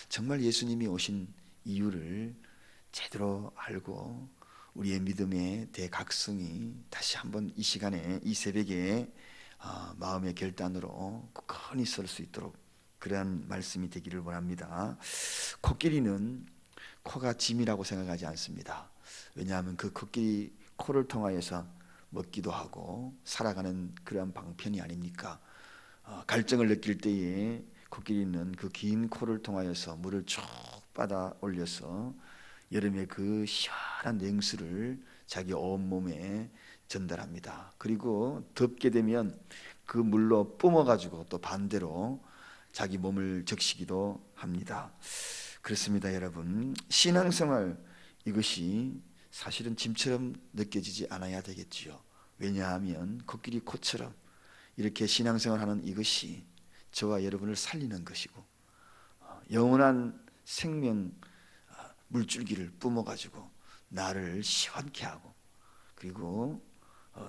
정말 예수님이 오신 이유를 제대로 알고 우리의 믿음의 대각성이 다시 한번 이 시간에, 이 새벽에 마음의 결단으로 굳건히 설 수 있도록 그러한 말씀이 되기를 원합니다. 코끼리는 코가 짐이라고 생각하지 않습니다. 왜냐하면 그 코끼리 코를 통하여서 먹기도 하고 살아가는 그러한 방편이 아닙니까? 갈증을 느낄 때에 코끼리는 그 긴 코를 통하여서 물을 쭉 받아 올려서 여름에 그 시원한 냉수를 자기 온몸에 전달합니다. 그리고 덥게 되면 그 물로 뿜어가지고 또 반대로 자기 몸을 적시기도 합니다. 그렇습니다, 여러분. 신앙생활, 이것이 사실은 짐처럼 느껴지지 않아야 되겠지요. 왜냐하면 코끼리 코처럼 이렇게 신앙생활하는 이것이 저와 여러분을 살리는 것이고, 영원한 생명 물줄기를 뿜어가지고 나를 시원케 하고, 그리고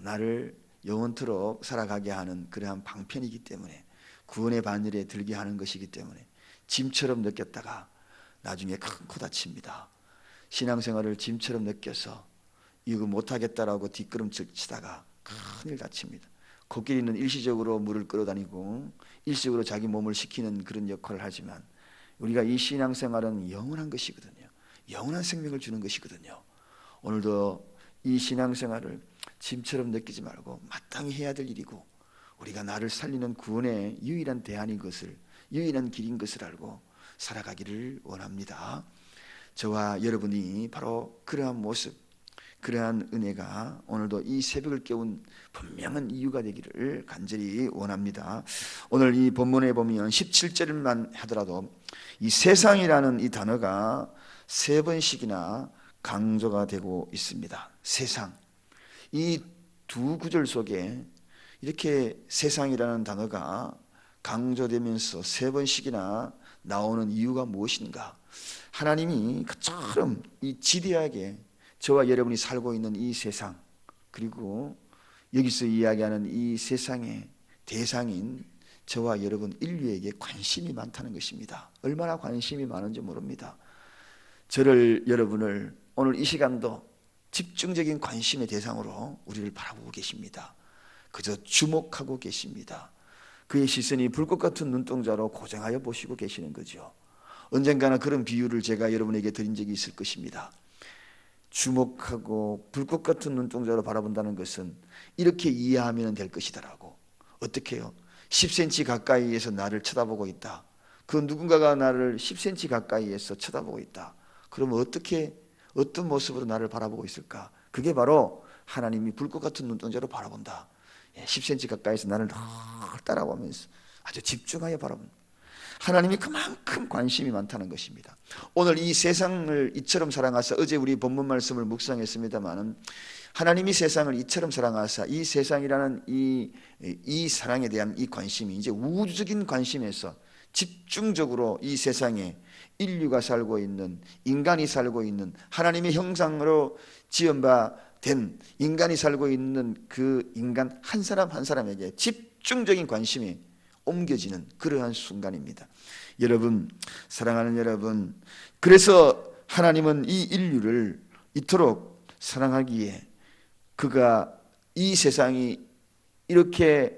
나를 영원토록 살아가게 하는 그러한 방편이기 때문에, 구원의 바늘에 들게 하는 것이기 때문에 짐처럼 느꼈다가 나중에 큰 코 다칩니다. 신앙생활을 짐처럼 느껴서 이거 못하겠다라고 뒷걸음질 치다가 큰일 다칩니다. 코끼리는 일시적으로 물을 끌어다니고 일시적으로 자기 몸을 식히는 그런 역할을 하지만, 우리가 이 신앙생활은 영원한 것이거든요. 영원한 생명을 주는 것이거든요. 오늘도 이 신앙생활을 짐처럼 느끼지 말고 마땅히 해야 될 일이고, 우리가 나를 살리는 구원의 유일한 대안인 것을, 유일한 길인 것을 알고 살아가기를 원합니다. 저와 여러분이 바로 그러한 모습, 그러한 은혜가 오늘도 이 새벽을 깨운 분명한 이유가 되기를 간절히 원합니다. 오늘 이 본문에 보면 17절만 하더라도 이 세상이라는 이 단어가 3번씩이나 강조가 되고 있습니다. 세상. 이 두 구절 속에 이렇게 세상이라는 단어가 강조되면서 3번씩이나 나오는 이유가 무엇인가? 하나님이 그처럼 이 지대하게 저와 여러분이 살고 있는 이 세상, 그리고 여기서 이야기하는 이 세상의 대상인 저와 여러분 인류에게 관심이 많다는 것입니다. 얼마나 관심이 많은지 모릅니다. 저를, 여러분을 오늘 이 시간도 집중적인 관심의 대상으로 우리를 바라보고 계십니다. 그저 주목하고 계십니다. 그의 시선이 불꽃 같은 눈동자로 고정하여 보시고 계시는 거죠. 언젠가는 그런 비유를 제가 여러분에게 드린 적이 있을 것입니다. 주목하고 불꽃 같은 눈동자로 바라본다는 것은 이렇게 이해하면 될 것이다라고. 어떻게 해요? 10cm 가까이에서 나를 쳐다보고 있다. 그 누군가가 나를 10cm 가까이에서 쳐다보고 있다. 그러면 어떤 모습으로 나를 바라보고 있을까? 그게 바로 하나님이 불꽃 같은 눈동자로 바라본다. 10cm 가까이에서 나를 늘 따라보면서 아주 집중하여 바라본다. 하나님이 그만큼 관심이 많다는 것입니다. 오늘 이 세상을 이처럼 사랑하사, 어제 우리 본문 말씀을 묵상했습니다마는, 하나님이 세상을 이처럼 사랑하사 이 세상이라는 이 사랑에 대한 이 관심이 이제 우주적인 관심에서 집중적으로 이 세상에 인류가 살고 있는, 인간이 살고 있는, 하나님의 형상으로 지은 바 된 인간이 살고 있는 그 인간 한 사람 한 사람에게 집중적인 관심이 옮겨지는 그러한 순간입니다. 여러분, 사랑하는 여러분, 그래서 하나님은 이 인류를 이토록 사랑하기에 그가 이 세상이 이렇게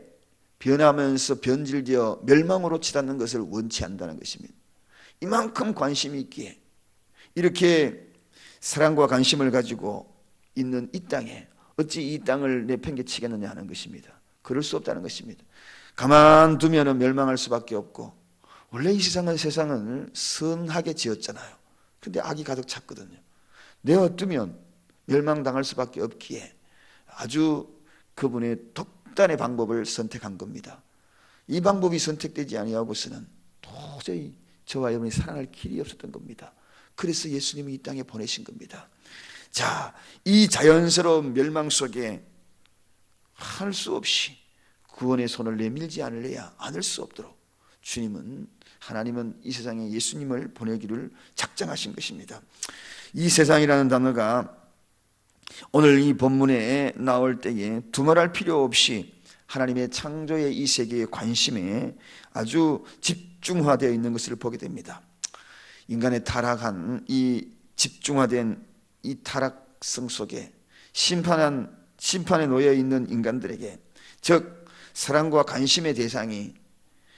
변하면서 변질되어 멸망으로 치닫는 것을 원치 않는다는 것입니다. 이만큼 관심이 있기에 이렇게 사랑과 관심을 가지고 있는 이 땅에 어찌 이 땅을 내팽개치겠느냐 하는 것입니다. 그럴 수 없다는 것입니다. 가만두면 멸망할 수밖에 없고, 원래 이 세상은 선하게 지었잖아요. 근데 악이 가득 찼거든요. 내어두면 멸망당할 수밖에 없기에 아주 그분의 독단의 방법을 선택한 겁니다. 이 방법이 선택되지 아니하고서는 도저히 저와 여러분이 살아날 길이 없었던 겁니다. 그래서 예수님이 이 땅에 보내신 겁니다. 자, 이 자연스러운 멸망 속에 할 수 없이 구원의 손을 내밀지 않을 수 없도록 하나님은 이 세상에 예수님을 보내기를 작정하신 것입니다. 이 세상이라는 단어가 오늘 이 본문에 나올 때에 두말할 필요 없이 하나님의 창조의 이 세계의 관심에 아주 집중화되어 있는 것을 보게 됩니다. 인간의 타락한 이 집중화된 이 타락성 속에 심판에 놓여 있는 인간들에게, 즉 사랑과 관심의 대상이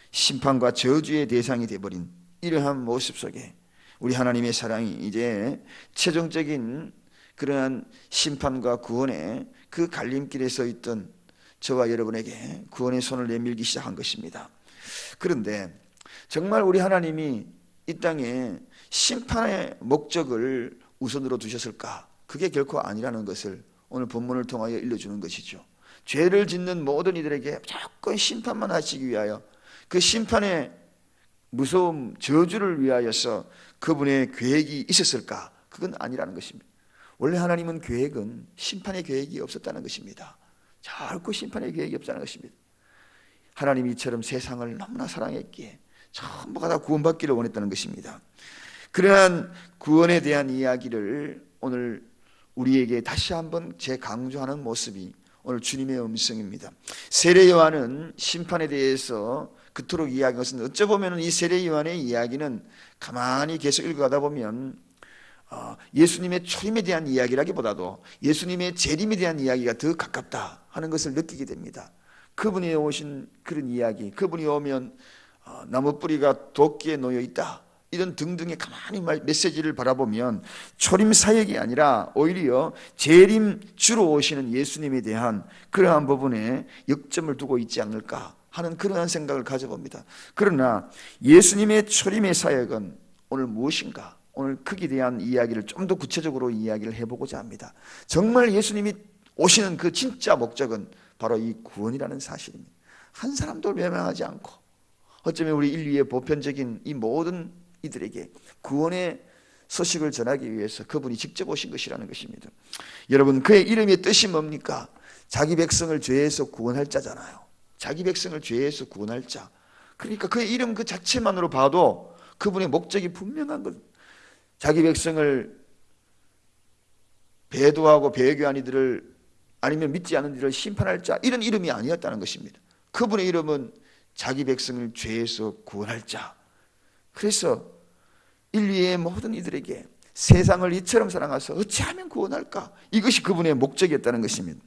심판과 저주의 대상이 되어버린 이러한 모습 속에 우리 하나님의 사랑이 이제 최종적인 그러한 심판과 구원의 그 갈림길에 서 있던 저와 여러분에게 구원의 손을 내밀기 시작한 것입니다. 그런데 정말 우리 하나님이 이 땅에 심판의 목적을 우선으로 두셨을까? 그게 결코 아니라는 것을 오늘 본문을 통하여 일러주는 것이죠. 죄를 짓는 모든 이들에게 무조건 심판만 하시기 위하여, 그 심판의 무서움, 저주를 위하여서 그분의 계획이 있었을까? 그건 아니라는 것입니다. 원래 하나님은 계획은 심판의 계획이 없었다는 것입니다. 결코 심판의 계획이 없다는 것입니다. 하나님이 이처럼 세상을 너무나 사랑했기에 전부가 다 구원받기를 원했다는 것입니다. 그러한 구원에 대한 이야기를 오늘 우리에게 다시 한번 재강조하는 모습이 오늘 주님의 음성입니다. 세례 요한은 심판에 대해서 그토록 이야기한 것은, 어찌 보면 이 세례 요한의 이야기는 가만히 계속 읽어가다 보면 예수님의 초림에 대한 이야기라기보다도 예수님의 재림에 대한 이야기가 더 가깝다 하는 것을 느끼게 됩니다. 그분이 오신 그런 이야기, 그분이 오면 나무 뿌리가 도끼에 놓여 있다, 이런 등등의 가만히 메시지를 바라보면 초림 사역이 아니라 오히려 재림 주로 오시는 예수님에 대한 그러한 부분에 역점을 두고 있지 않을까 하는 그러한 생각을 가져봅니다. 그러나 예수님의 초림의 사역은 오늘 무엇인가? 오늘 크기에 대한 이야기를 좀 더 구체적으로 이야기를 해보고자 합니다. 정말 예수님이 오시는 그 진짜 목적은 바로 이 구원이라는 사실입니다. 한 사람도 멸망하지 않고, 어쩌면 우리 인류의 보편적인 이 모든 이들에게 구원의 소식을 전하기 위해서 그분이 직접 오신 것이라는 것입니다. 여러분, 그의 이름의 뜻이 뭡니까? 자기 백성을 죄에서 구원할 자잖아요. 자기 백성을 죄에서 구원할 자. 그러니까 그의 이름 그 자체만으로 봐도 그분의 목적이 분명한 것. 자기 백성을 배도하고 배교한 이들을, 아니면 믿지 않은 이들을 심판할 자, 이런 이름이 아니었다는 것입니다. 그분의 이름은 자기 백성을 죄에서 구원할 자. 그래서 인류의 모든 이들에게 세상을 이처럼 사랑하셔서 어찌하면 구원할까? 이것이 그분의 목적이었다는 것입니다.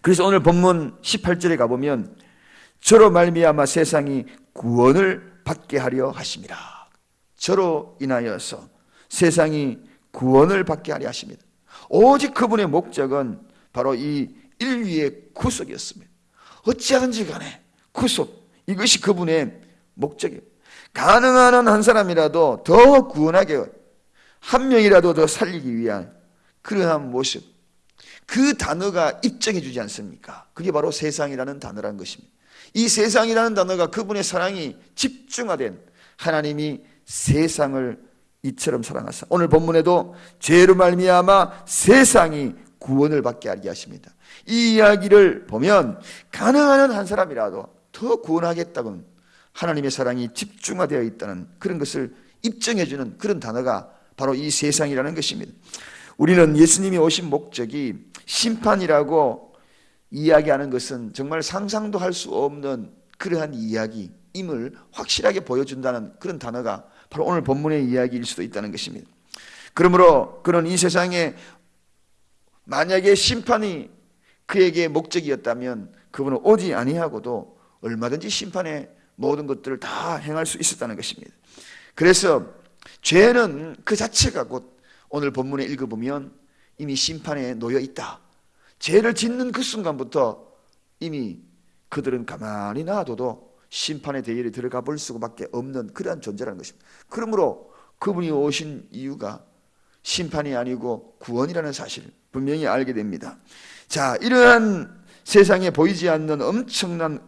그래서 오늘 본문 18절에 가보면 저로 말미암아 세상이 구원을 받게 하려 하심이라. 저로 인하여서 세상이 구원을 받게 하려 하십니다. 오직 그분의 목적은 바로 이 인류의 구속이었습니다. 어찌하든지 간에 구속, 이것이 그분의 목적이에요. 가능한 한 사람이라도 더 구원하게, 한 명이라도 더 살리기 위한 그러한 모습, 그 단어가 입증해 주지 않습니까? 그게 바로 세상이라는 단어라는 것입니다. 이 세상이라는 단어가 그분의 사랑이 집중화된, 하나님이 세상을 이처럼 사랑하사, 오늘 본문에도 죄로 말미암아 세상이 구원을 받게 하게 하십니다. 이 이야기를 보면 가능한 한 사람이라도 더 구원하겠다고는 하나님의 사랑이 집중화되어 있다는 그런 것을 입증해주는 그런 단어가 바로 이 세상이라는 것입니다. 우리는 예수님이 오신 목적이 심판이라고 이야기하는 것은 정말 상상도 할 수 없는 그러한 이야기임을 확실하게 보여준다는 그런 단어가 바로 오늘 본문의 이야기일 수도 있다는 것입니다. 그러므로 그는 이 세상에 만약에 심판이 그에게 목적이었다면 그분은 오지 아니하고도 얼마든지 심판의 모든 것들을 다 행할 수 있었다는 것입니다. 그래서 죄는 그 자체가 곧 오늘 본문에 읽어보면 이미 심판에 놓여 있다. 죄를 짓는 그 순간부터 이미 그들은 가만히 놔둬도 심판의 대열에 들어가 볼 수밖에 없는 그러한 존재라는 것입니다. 그러므로 그분이 오신 이유가 심판이 아니고 구원이라는 사실을 분명히 알게 됩니다. 자, 이러한 세상에 보이지 않는 엄청난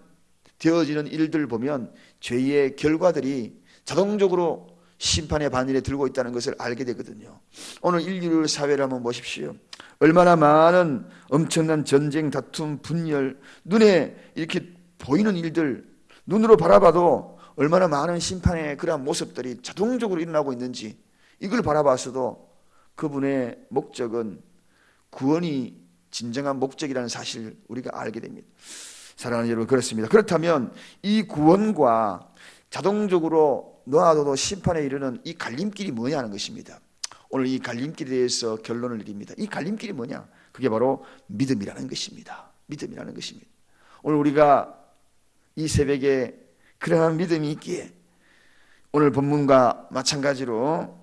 되어지는 일들 보면 죄의 결과들이 자동적으로 심판의 바늘에 들고 있다는 것을 알게 되거든요. 오늘 인류 사회를 한번 보십시오. 얼마나 많은 엄청난 전쟁, 다툼, 분열, 눈에 이렇게 보이는 일들, 눈으로 바라봐도 얼마나 많은 심판의 그러한 모습들이 자동적으로 일어나고 있는지, 이걸 바라봤어도 그분의 목적은 구원이 진정한 목적이라는 사실을 우리가 알게 됩니다. 사랑하는 여러분, 그렇습니다. 그렇다면 이 구원과 자동적으로 놓아둬도 심판에 이르는 이 갈림길이 뭐냐 하는 것입니다. 오늘 이 갈림길에 대해서 결론을 내립니다. 이 갈림길이 뭐냐? 그게 바로 믿음이라는 것입니다. 믿음이라는 것입니다. 오늘 우리가 이 새벽에 그러한 믿음이 있기에 오늘 본문과 마찬가지로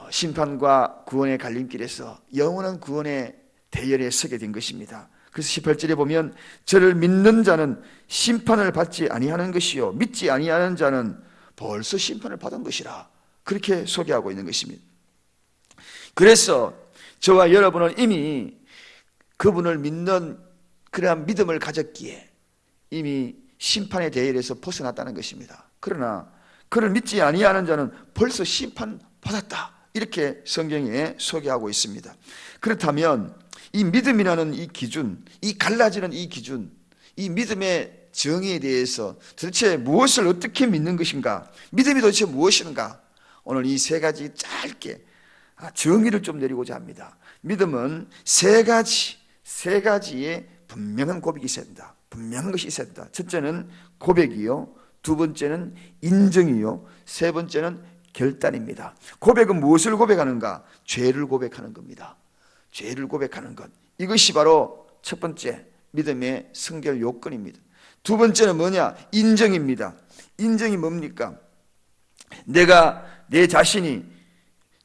심판과 구원의 갈림길에서 영원한 구원의 대열에 서게 된 것입니다. 그래서 18절에 보면 저를 믿는 자는 심판을 받지 아니하는 것이요 믿지 아니하는 자는 벌써 심판을 받은 것이라, 그렇게 소개하고 있는 것입니다. 그래서 저와 여러분은 이미 그분을 믿는 그러한 믿음을 가졌기에 이미 심판의 대열에서 벗어났다는 것입니다. 그러나 그를 믿지 아니하는 자는 벌써 심판받았다, 이렇게 성경에 소개하고 있습니다. 그렇다면 이 믿음이라는 이 기준, 이 갈라지는 이 기준, 이 믿음의 정의에 대해서 도대체 무엇을 어떻게 믿는 것인가, 믿음이 도대체 무엇인가, 오늘 이 세 가지 짧게 정의를 좀 내리고자 합니다. 믿음은 세 가지의 분명한 고백이 있어야 된다. 분명한 것이 있어야 된다. 첫째는 고백이요, 두 번째는 인정이요, 세 번째는 결단입니다. 고백은 무엇을 고백하는가? 죄를 고백하는 겁니다. 죄를 고백하는 것, 이것이 바로 첫 번째 믿음의 성결 요건입니다. 두 번째는 뭐냐? 인정입니다. 인정이 뭡니까? 내가 내 자신이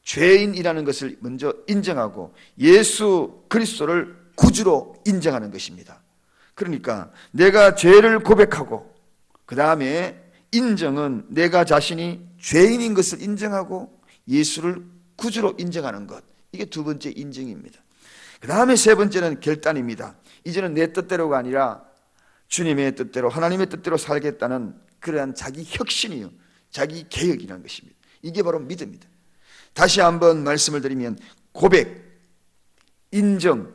죄인이라는 것을 먼저 인정하고 예수 그리스도를 구주로 인정하는 것입니다. 그러니까 내가 죄를 고백하고 그 다음에 인정은 내가 자신이 죄인인 것을 인정하고 예수를 구주로 인정하는 것, 이게 두 번째 인정입니다. 그 다음에 세 번째는 결단입니다. 이제는 내 뜻대로가 아니라 주님의 뜻대로, 하나님의 뜻대로 살겠다는 그러한 자기 혁신이요, 자기 개혁이라는 것입니다. 이게 바로 믿음입니다. 다시 한번 말씀을 드리면 고백, 인정,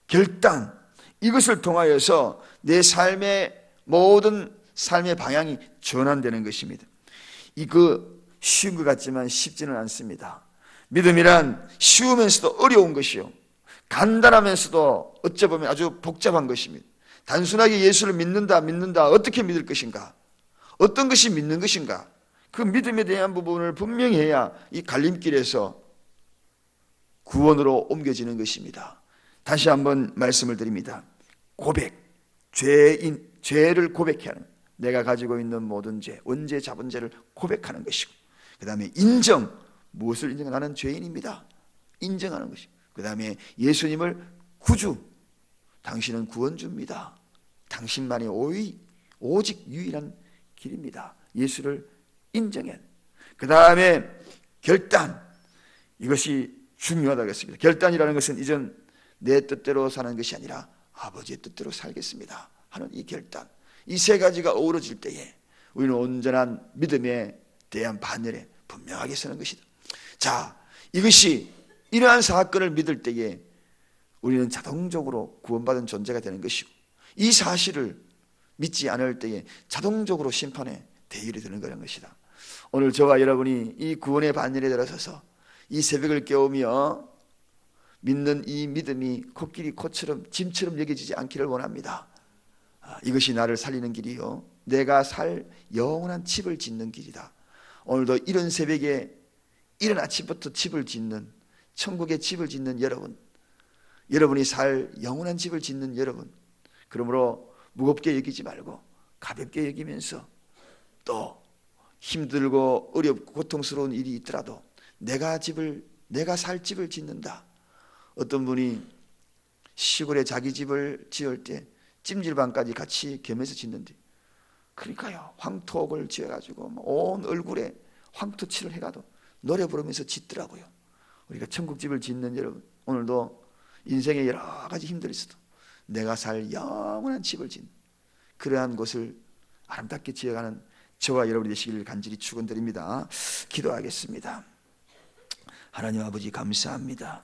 결단, 이것을 통하여서 내 삶의 모든 삶의 방향이 전환되는 것입니다. 쉬운 것 같지만 쉽지는 않습니다. 믿음이란 쉬우면서도 어려운 것이요, 간단하면서도 어찌 보면 아주 복잡한 것입니다. 단순하게 예수를 믿는다 어떻게 믿을 것인가, 어떤 것이 믿는 것인가, 그 믿음에 대한 부분을 분명히 해야 이 갈림길에서 구원으로 옮겨지는 것입니다. 다시 한번 말씀을 드립니다. 고백, 죄를 고백해야 하는, 내가 가지고 있는 모든 죄, 원죄, 자본죄를 고백하는 것이고, 그 다음에 인정, 무엇을 인정하는? 나는 죄인입니다, 인정하는 것이고, 그 다음에 예수님을 구주, 당신은 구원주입니다, 당신만이 오직 유일한 길입니다, 예수를 인정해. 그 다음에 결단, 이것이 중요하다고 했습니다. 결단이라는 것은 이전 내 뜻대로 사는 것이 아니라 아버지의 뜻대로 살겠습니다 하는 이 결단, 이 세 가지가 어우러질 때에 우리는 온전한 믿음에 대한 반열에 분명하게 서는 것이다. 자, 이것이 이러한 사건을 믿을 때에 우리는 자동적으로 구원받은 존재가 되는 것이고, 이 사실을 믿지 않을 때에 자동적으로 심판에 대열이 되는 그런 것이다. 오늘 저와 여러분이 이 구원의 반열에 들어서서 이 새벽을 깨우며 믿는 이 믿음이 코끼리 코처럼 짐처럼 여겨지지 않기를 원합니다. 이것이 나를 살리는 길이요, 내가 살 영원한 집을 짓는 길이다. 오늘도 이런 새벽에 이른 아침부터 집을 짓는, 천국의 집을 짓는 여러분이 살 영원한 집을 짓는 여러분, 그러므로 무겁게 여기지 말고 가볍게 여기면서, 또 힘들고 어렵고 고통스러운 일이 있더라도 내가 살 집을 짓는다. 어떤 분이 시골에 자기 집을 지을 때 찜질방까지 같이 겸해서 짓는데, 그러니까요, 황토옥을 지어가지고 온 얼굴에 황토칠을 해가도 노래 부르면서 짓더라고요. 우리가 천국집을 짓는 여러분, 오늘도 인생에 여러 가지 힘들이 있어도 내가 살 영원한 집을 짓는 그러한 곳을 아름답게 지어가는 저와 여러분이 되시기를 간절히 축원드립니다. 기도하겠습니다. 하나님 아버지 감사합니다.